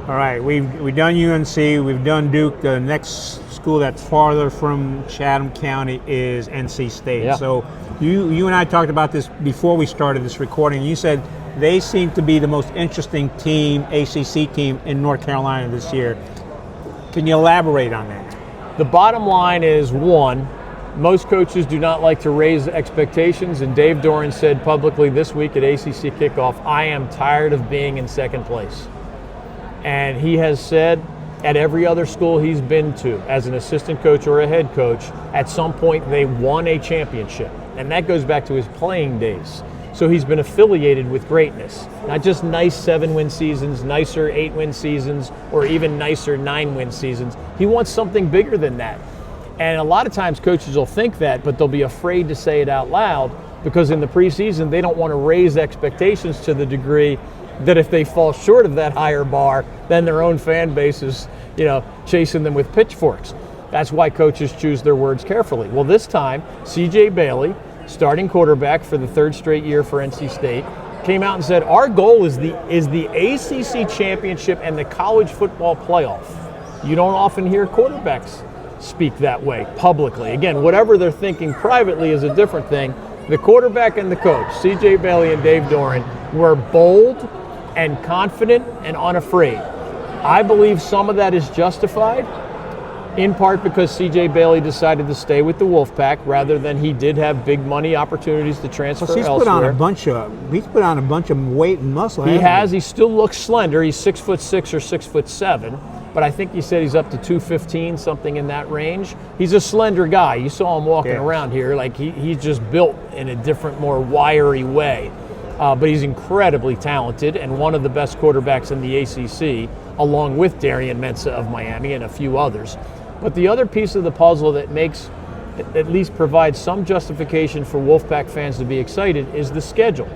All right, we've done UNC, we've done Duke. The next school that's farther from Chatham County is NC State. Yeah. So you and I talked about this before we started this recording. You said they seem to be the most interesting team, ACC team in North Carolina this year. Can you elaborate on that? The bottom line is, one, most coaches do not like to raise expectations, and Dave Doeren said publicly this week at ACC kickoff, I am tired of being in second place. And he has said at every other school he's been to, as an assistant coach or a head coach, at some point they won a championship. And that goes back to his playing days. So he's been affiliated with greatness. Not just nice 7-win seasons, nicer 8-win seasons, or even nicer 9-win seasons. He wants something bigger than that. And a lot of times coaches will think that, but they'll be afraid to say it out loud because in the preseason they don't want to raise expectations to the degree that if they fall short of that higher bar, then their own fan base is, chasing them with pitchforks. That's why coaches choose their words carefully. Well, this time, C.J. Bailey, starting quarterback for the third straight year for NC State, came out and said, our goal is the ACC championship and the college football playoff. You don't often hear quarterbacks speak that way publicly. Again, whatever they're thinking privately is a different thing. The quarterback and the coach, C.J. Bailey and Dave Doeren, were bold and confident and unafraid. I believe some of that is justified, in part because C.J. Bailey decided to stay with the Wolfpack rather than he did have big money opportunities to transfer He's elsewhere. He's put on a bunch of weight and muscle. He has. He still looks slender. He's 6'6" or 6'7", but I think he said he's up to 215, something in that range. He's a slender guy. You saw him walking around here like he's just built in a different, more wiry way. But he's incredibly talented and one of the best quarterbacks in the ACC, along with Darian Mensah of Miami and a few others. But the other piece of the puzzle that at least provides some justification for Wolfpack fans to be excited is the schedule.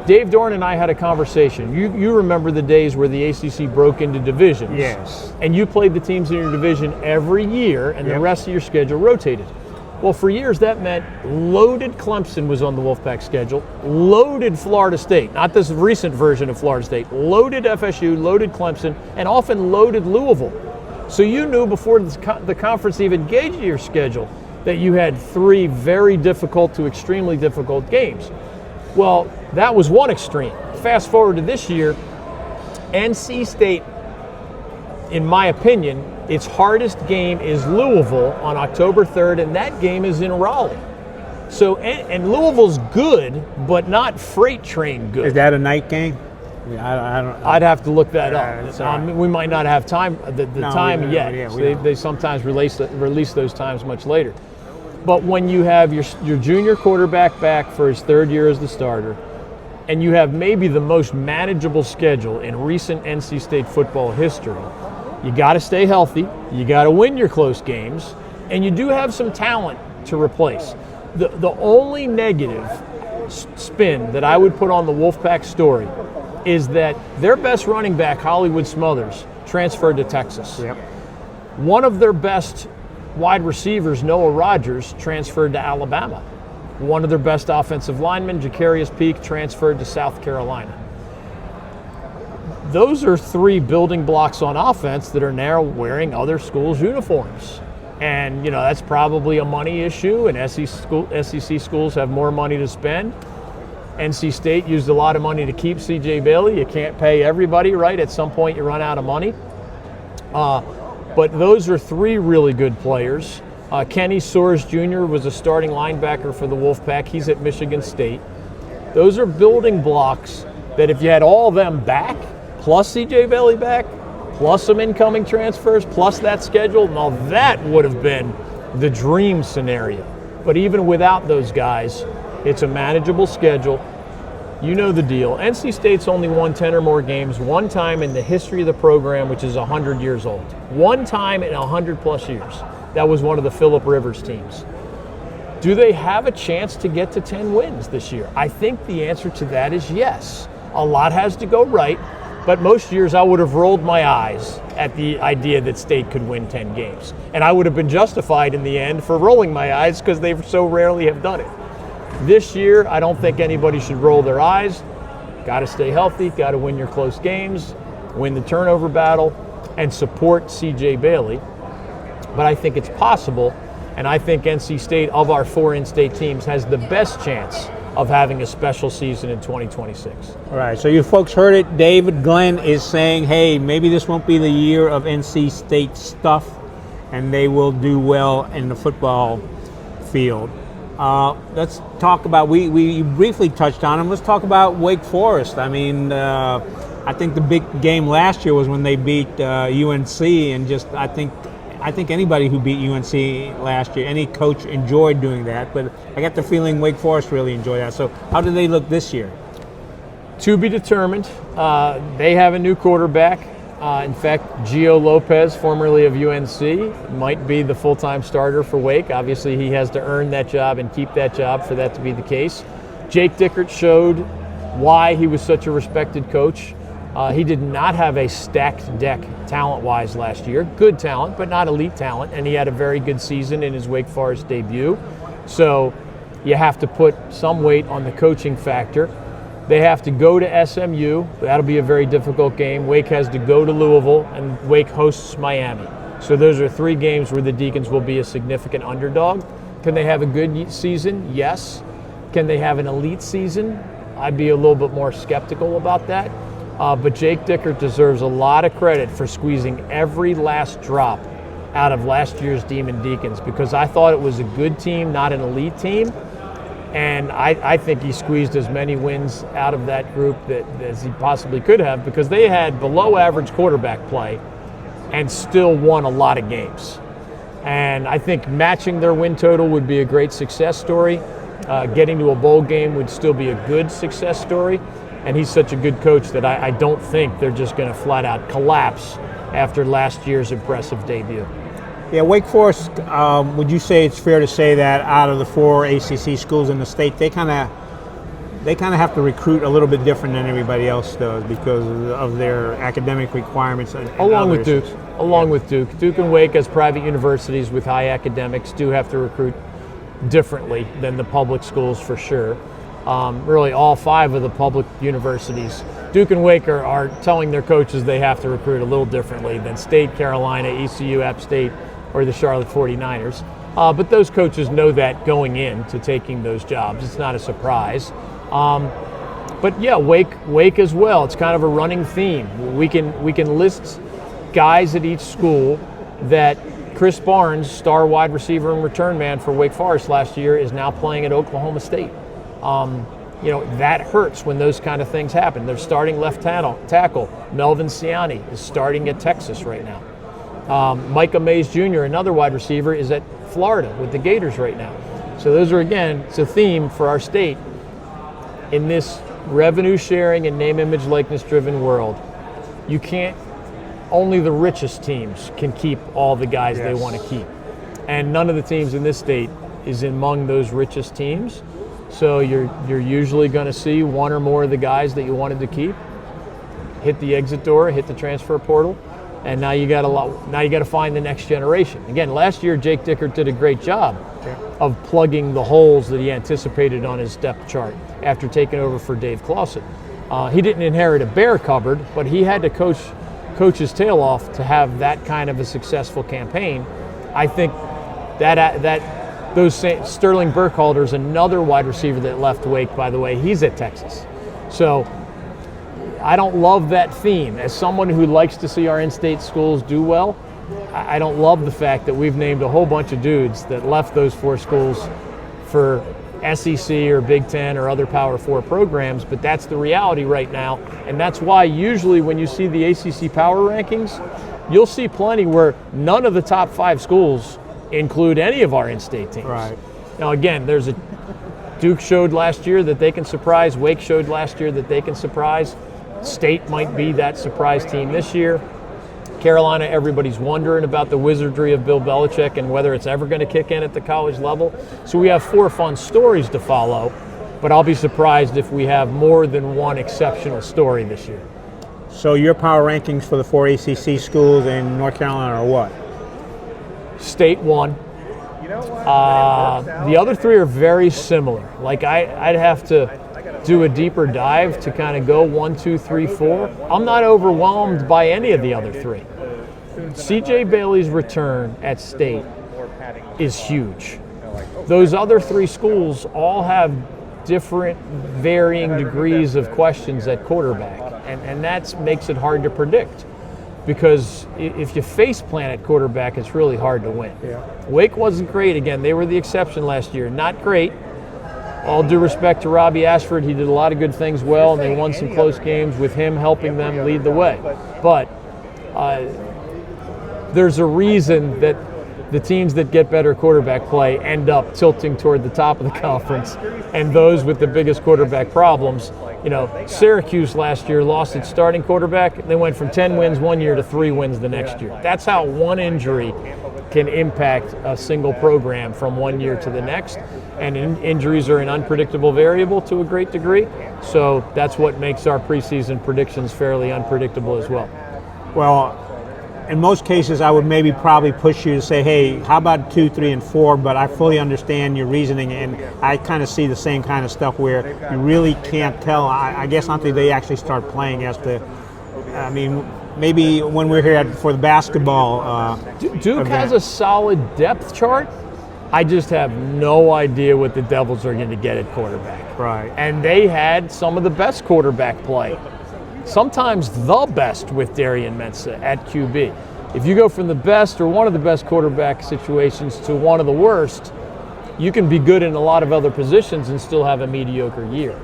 Dave Doeren and I had a conversation. You remember the days where the ACC broke into divisions. Yes. And you played the teams in your division every year and the rest of your schedule rotated. Well, for years that meant loaded Clemson was on the Wolfpack schedule, loaded Florida State, not this recent version of Florida State, loaded FSU, loaded Clemson, and often loaded Louisville. So you knew before the conference even gauged your schedule that you had 3 very difficult to extremely difficult games. Well, that was one extreme. Fast forward to this year, NC State, in my opinion, its hardest game is Louisville on October 3rd, and that game is in Raleigh. So, and Louisville's good, but not freight train good. Is that a night game? I'd have to look that up. We might not have time yet. Yeah, they sometimes release those times much later. But when you have your junior quarterback back for his 3rd year as the starter, and you have maybe the most manageable schedule in recent NC State football history, you got to stay healthy, you got to win your close games, and you do have some talent to replace. The only negative spin that I would put on the Wolfpack story is that their best running back, Hollywood Smothers, transferred to Texas. Yep. One of their best wide receivers, Noah Rogers, transferred to Alabama. One of their best offensive linemen, Jacarius Peak, transferred to South Carolina. Those are 3 building blocks on offense that are now wearing other schools' uniforms. And, that's probably a money issue, and SEC schools have more money to spend. NC State used a lot of money to keep C.J. Bailey. You can't pay everybody, right? At some point you run out of money. But those are 3 really good players. Kenny Soares Jr. was a starting linebacker for the Wolfpack. He's at Michigan State. Those are building blocks that if you had all of them back, plus C.J. Bailey back, plus some incoming transfers, plus that schedule, now that would have been the dream scenario. But even without those guys, it's a manageable schedule. You know the deal. NC State's only won 10 or more games one time in the history of the program, which is 100 years old. One time in 100 plus years. That was one of the Phillip Rivers teams. Do they have a chance to get to 10 wins this year? I think the answer to that is yes. A lot has to go right, but most years I would have rolled my eyes at the idea that State could win 10 games. And I would have been justified in the end for rolling my eyes because they so rarely have done it. This year, I don't think anybody should roll their eyes. Got to stay healthy, got to win your close games. win the turnover battle, and support C.J. Bailey. But I think it's possible, and I think NC State, of our 4 in-state teams, has the best chance of having a special season in 2026. All right, so you folks heard it. David Glenn is saying, hey, maybe this won't be the year of NC State stuff, and they will do well in the football field. Let's talk about, we briefly touched on them, let's talk about Wake Forest. I mean, I think the big game last year was when they beat UNC, and just I think anybody who beat UNC last year, any coach enjoyed doing that, but I got the feeling Wake Forest really enjoyed that. So how do they look this year? To be determined. They have a new quarterback. In fact, Gio Lopez, formerly of UNC, might be the full-time starter for Wake. Obviously, he has to earn that job and keep that job for that to be the case. Jake Dickert showed why he was such a respected coach. He did not have a stacked deck talent-wise last year. Good talent, but not elite talent, and he had a very good season in his Wake Forest debut. So you have to put some weight on the coaching factor. They have to go to SMU. That'll be a very difficult game. Wake has to go to Louisville, and Wake hosts Miami. So those are 3 games where the Deacons will be a significant underdog. Can they have a good season? Yes. Can they have an elite season? I'd be a little bit more skeptical about that. But Jake Dickert deserves a lot of credit for squeezing every last drop out of last year's Demon Deacons, because I thought it was a good team, not an elite team. And I think he squeezed as many wins out of that group as he possibly could have, because they had below average quarterback play and still won a lot of games. And I think matching their win total would be a great success story. Getting to a bowl game would still be a good success story. And he's such a good coach that I don't think they're just going to flat out collapse after last year's impressive debut. Yeah, Wake Forest, would you say it's fair to say that out of the 4 ACC schools in the state, they kind of have to recruit a little bit different than everybody else does because of their academic requirements? Along with Duke. Duke and Wake, as private universities with high academics, do have to recruit differently than the public schools for sure. Really all 5 of the public universities, Duke and Wake are telling their coaches they have to recruit a little differently than State, Carolina, ECU, App State, or the Charlotte 49ers. But those coaches know that going into taking those jobs. It's not a surprise. But yeah, Wake as well. It's kind of a running theme. We can list guys at each school that Chris Barnes, star wide receiver and return man for Wake Forest last year, is now playing at Oklahoma State. That hurts when those kind of things happen. Their starting left tackle, Melvin Siani, is starting at Texas right now. Micah Mays Jr., another wide receiver, is at Florida with the Gators right now. So those are, again, it's a theme for our state. In this revenue sharing and name, image, likeness driven world, you can't, only the richest teams can keep all the guys they want to keep. And none of the teams in this state is among those richest teams. So you're usually going to see 1 or more of the guys that you wanted to keep hit the exit door, hit the transfer portal, and now you got to find the next generation. Again, last year Jake Dickert did a great job of plugging the holes that he anticipated on his depth chart after taking over for Dave Clawson. He didn't inherit a bare cupboard, but he had to coach his tail off to have that kind of a successful campaign. I think those Sterling Burkhalter's another wide receiver that left Wake, by the way. He's at Texas. So I don't love that theme. As someone who likes to see our in-state schools do well, I don't love the fact that we've named a whole bunch of dudes that left those 4 schools for SEC or Big Ten or other Power 4 programs, but that's the reality right now. And that's why usually when you see the ACC Power Rankings, you'll see plenty where none of the top 5 schools include any of our in-state teams. Right. Now again, Duke showed last year that they can surprise. Wake showed last year that they can surprise. State might be that surprise team this year. Carolina, everybody's wondering about the wizardry of Bill Belichick and whether it's ever going to kick in at the college level. So we have 4 fun stories to follow, but I'll be surprised if we have more than one exceptional story this year. So your power rankings for the 4 ACC schools in North Carolina are what? State 1. The other 3 are very similar. Like I'd have to do a deeper dive to kind of go 1, 2, 3, 4, I'm not overwhelmed by any of the other three. CJ Bailey's return at State is huge. Those other three schools all have different varying degrees of questions at quarterback, and that makes it hard to predict, because if you face plant at quarterback, it's really hard to win. Wake wasn't great. Again, they were the exception last year. Not great. All due respect to Robbie Ashford, he did a lot of good things well, and they won some close games with him helping them lead the way. But there's a reason that the teams that get better quarterback play end up tilting toward the top of the conference, and those with the biggest quarterback problems. Syracuse last year lost its starting quarterback. They went from 10 wins one year to 3 wins the next year. That's how one injury can impact a single program from one year to the next. And injuries are an unpredictable variable to a great degree. So that's what makes our preseason predictions fairly unpredictable as well. Well, in most cases, I would maybe probably push you to say, hey, how about 2, 3, and 4? But I fully understand your reasoning, and I kind of see the same kind of stuff where you really can't tell. I guess until they actually start playing as to, maybe when we're here for the basketball Duke event. has a solid depth chart. I just have no idea what the Devils are going to get at quarterback. Right. And they had some of the best quarterback play. Sometimes the best with Darian Mensah at QB. If you go from the best or one of the best quarterback situations to one of the worst, you can be good in a lot of other positions and still have a mediocre year.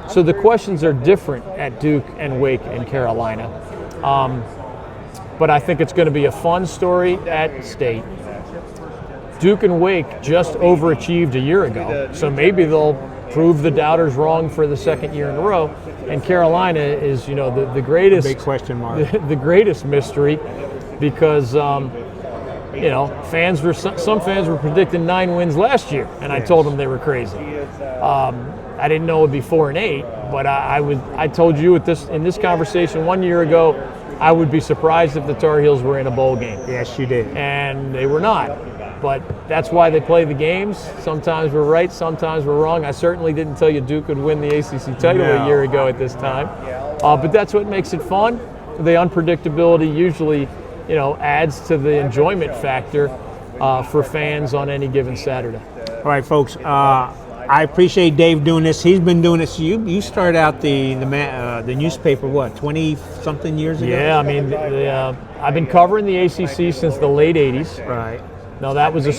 So the questions are different at Duke and Wake and Carolina. But I think it's going to be a fun story at State. Duke and Wake just overachieved a year ago, so maybe they'll prove the doubters wrong for the second year in a row. And Carolina is, the greatest big question mark, the greatest mystery, because some fans were predicting 9 wins last year, and I told them they were crazy. I didn't know it would be 4 and 8, but I told you in this conversation 1 year ago, I would be surprised if the Tar Heels were in a bowl game. Yes, you did. And they were not. But that's why they play the games. Sometimes we're right, sometimes we're wrong. I certainly didn't tell you Duke would win the ACC title a year ago at this time. But that's what makes it fun. The unpredictability usually, adds to the enjoyment factor for fans on any given Saturday. All right, folks. I appreciate Dave doing this. He's been doing this. You started out the newspaper, 20-something years ago? Yeah, I've been covering the ACC since the late 80s. Right. Now, that was as a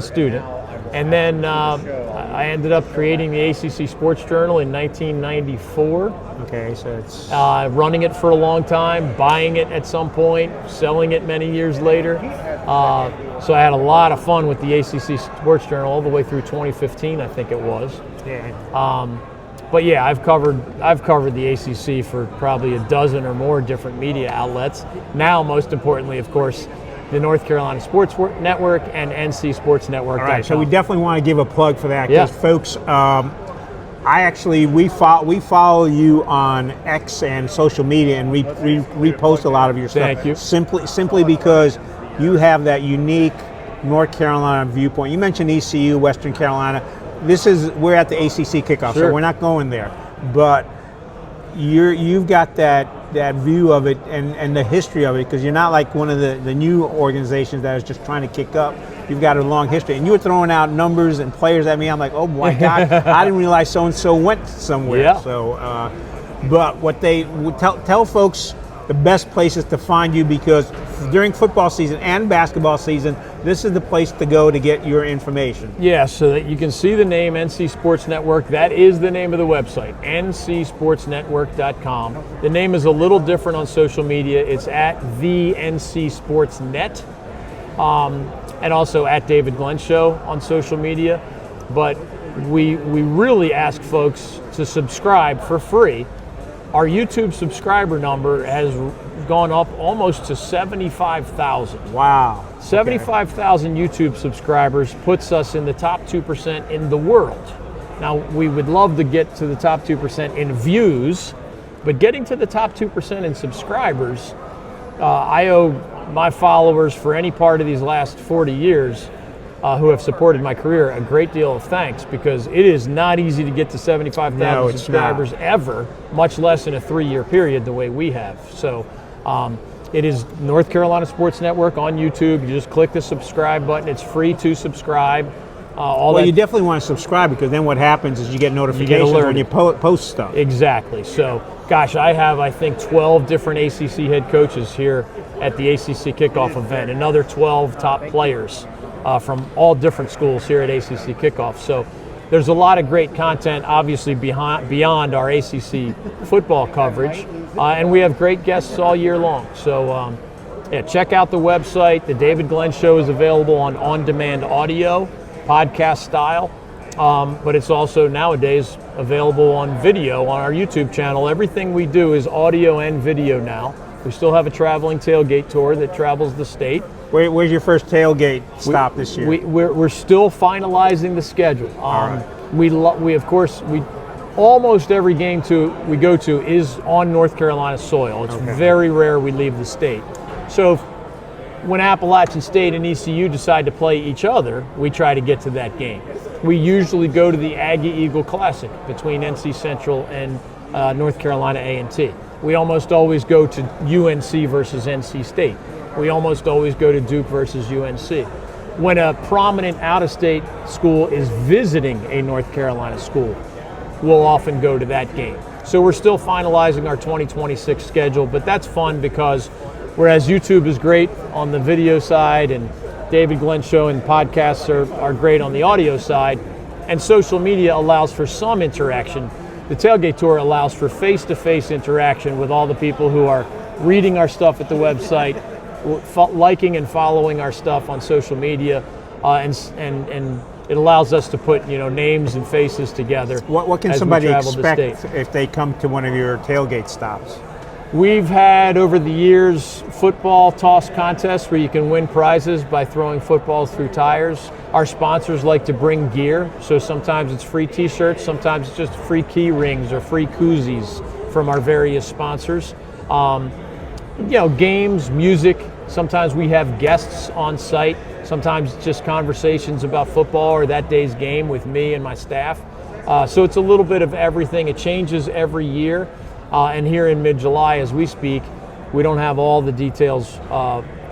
student. And then I ended up creating the ACC Sports Journal in 1994. Okay, so it's... running it for a long time, buying it at some point, selling it many years later. So I had a lot of fun with the ACC Sports Journal all the way through 2015, I think it was. Yeah. But yeah, I've covered the ACC for probably a dozen or more different media outlets. Now, most importantly, of course, the North Carolina Sports Network and NC Sports Network. All right, so we definitely want to give a plug for that, Yeah. because folks, we follow you on X and social media, and repost a lot of your stuff. Thank you. Simply because you have that unique North Carolina viewpoint. You mentioned ECU, Western Carolina. We're at the ACC kickoff, Sure. so we're not going there, but you've got that view of it and the history of it, because you're not like one of the new organizations that is just trying to kick up. You've got a long history, and you were throwing out numbers and players at me. I'm like, oh my God, I didn't realize so-and-so went somewhere. Yeah. So, but what they would tell folks the best places to find you, because during football season and basketball season, this is the place to go to get your information. Yeah, so that you can see the name NC Sports Network. That is the name of the website, ncsportsnetwork.com. The name is a little different on social media. It's at the NC Sports Net, and also at David Glenn Show on social media. But we really ask folks to subscribe for free. Our YouTube subscriber number has gone up almost to 75,000. Wow. 75,000 YouTube subscribers puts us in the top 2% in the world. Now, we would love to get to the top 2% in views, but getting to the top 2% in subscribers, I owe my followers for any part of these last 40 years who have supported my career a great deal of thanks, because it is not easy to get to 75,000 No, it's subscribers not. ever, much less in a 3-year period the way we have. So it is North Carolina Sports Network on YouTube. You just click the subscribe button. It's free to subscribe. You definitely want to subscribe, because then what happens is you get notifications when you post stuff. Exactly. So, gosh, I have, I think, 12 different ACC head coaches here at the ACC kickoff event, another 12 top players from all different schools here at ACC kickoff. So there's a lot of great content, obviously, beyond our ACC football coverage, and we have great guests all year long. So, check out the website. The David Glenn Show is available on-demand audio, podcast style, but it's also nowadays available on video on our YouTube channel. Everything we do is audio and video now. We still have a traveling tailgate tour that travels the state. Where's your first tailgate stop this year? We're still finalizing the schedule. We of course almost every game we go to is on North Carolina soil. It's very rare we leave the state. So when Appalachian State and ECU decide to play each other, we try to get to that game. We usually go to the Aggie Eagle Classic between NC Central and North Carolina A&T. We almost always go to UNC versus NC State. We almost always go to Duke versus UNC. When a prominent out-of-state school is visiting a North Carolina school, we'll often go to that game. So we're still finalizing our 2026 schedule, but that's fun, because whereas YouTube is great on the video side, and David Glenn Show and podcasts are great on the audio side, and social media allows for some interaction, the Tailgate Tour allows for face-to-face interaction with all the people who are reading our stuff at the website, liking and following our stuff on social media, and it allows us to put names and faces together. What can somebody expect if they come to one of your tailgate stops? We've had over the years football toss contests where you can win prizes by throwing footballs through tires. Our sponsors like to bring gear, so sometimes it's free t-shirts, sometimes it's just free key rings or free koozies from our various sponsors. Games, music, sometimes we have guests on site, sometimes it's just conversations about football or that day's game with me and my staff. So it's a little bit of everything. It changes every year. And here in mid-July, as we speak, we don't have all the details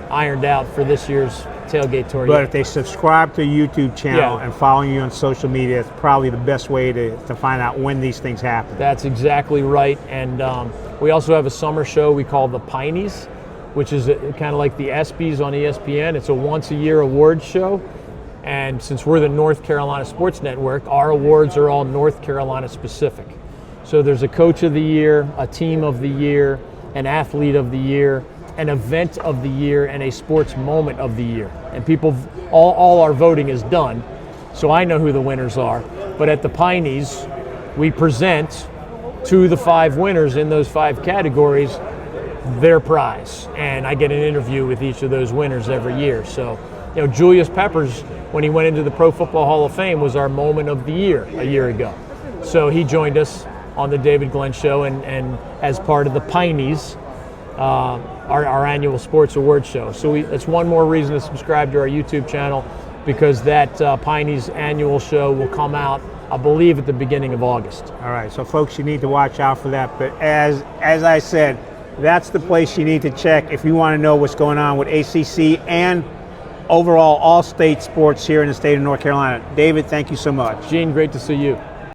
ironed out for this year's Tailgate Tour But yet. if they subscribe to a YouTube channel and follow you on social media, it's probably the best way to find out when these things happen. That's exactly right. And we also have a summer show we call the Pineys, which is kind of like the ESPYs on ESPN. It's a once-a-year awards show. And since we're the North Carolina Sports Network, our awards are all North Carolina specific. So there's a coach of the year, a team of the year, an athlete of the year, an event of the year, and a sports moment of the year. And people, all our voting is done, so I know who the winners are. But at the Pineys, we present to the 5 winners in those 5 categories their prize. And I get an interview with each of those winners every year. So, Julius Peppers, when he went into the Pro Football Hall of Fame, was our moment of the year a year ago. So he joined us on the David Glenn Show and as part of the Pineys, our annual sports awards show. So that's one more reason to subscribe to our YouTube channel, because that Pineys annual show will come out, I believe, at the beginning of August. All right, so folks, you need to watch out for that. But as I said, that's the place you need to check if you want to know what's going on with ACC and overall all state sports here in the state of North Carolina. David, thank you so much. Gene, great to see you.